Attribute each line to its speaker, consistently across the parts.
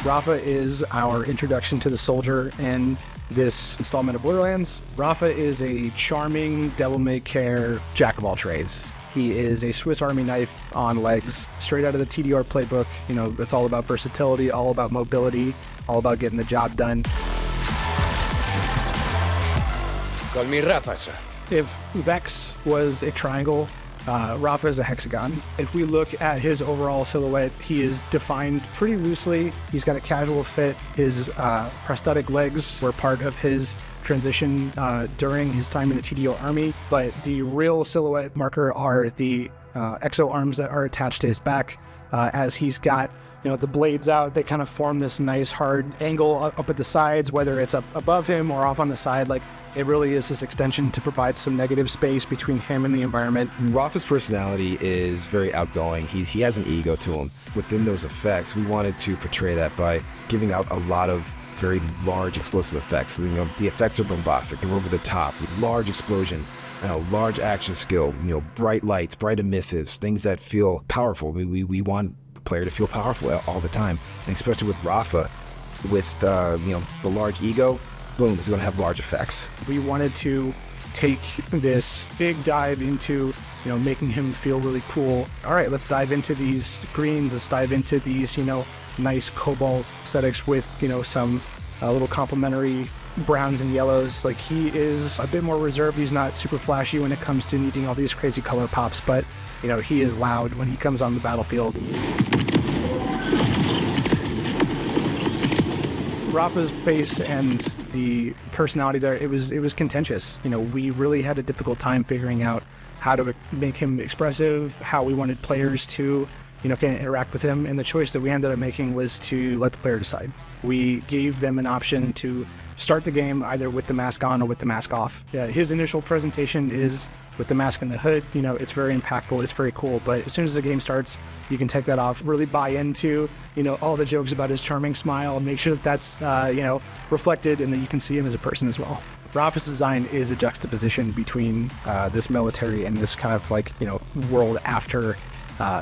Speaker 1: Rafa is our introduction to the soldier in this installment of Borderlands. Rafa is a charming, devil-may-care jack-of-all-trades. He is a Swiss Army knife on legs, straight out of the Tediore playbook. You know, it's all about versatility, all about mobility, all about getting the job done.
Speaker 2: Call me Rafa, sir.
Speaker 1: If Vex was a triangle, Rafa is a hexagon. If we look at his overall silhouette, he is defined pretty loosely. He's got a casual fit. His prosthetic legs were part of his transition during his time in the Tediore army, but the real silhouette marker are the exo arms that are attached to his back. As he's got, you know, the blades out, they kind of form this nice hard angle up at the sides, whether it's up above him or off on the side. Like, it really is this extension to provide some negative space between him and the environment.
Speaker 3: Rafa's personality is very outgoing. He has an ego to him. Within those effects, we wanted to portray that by giving out a lot of very large explosive effects. You know, the effects are bombastic. They're over the top, with large explosion, large action skill, bright lights, bright emissives, things that feel powerful. We want the player to feel powerful all the time, and especially with Rafa, with the large ego. Boom, it's going to have large effects.
Speaker 1: We wanted to take this big dive into, making him feel really cool. All right, let's dive into these greens. Let's dive into these, nice cobalt aesthetics with, some little complementary browns and yellows. Like, he is a bit more reserved. He's not super flashy when it comes to needing all these crazy color pops, but, he is loud when he comes on the battlefield. Rafa's face and the personality there, it was contentious. We really had a difficult time figuring out how to make him expressive, how we wanted players to, interact with him. And the choice that we ended up making was to let the player decide. We gave them an option to start the game either with the mask on or with the mask off. Yeah, his initial presentation is with the mask and the hood. It's very impactful, it's very cool, but as soon as the game starts, you can take that off, really buy into, all the jokes about his charming smile, and make sure that that's, reflected and that you can see him as a person as well. Rafa's design is a juxtaposition between this military and this kind of world after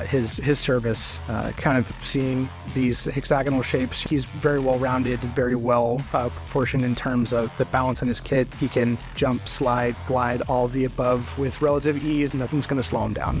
Speaker 1: his service, kind of seeing these hexagonal shapes. He's very well rounded, very well proportioned in terms of the balance on his kit. He can jump, slide, glide, all of the above with relative ease, and nothing's going to slow him down.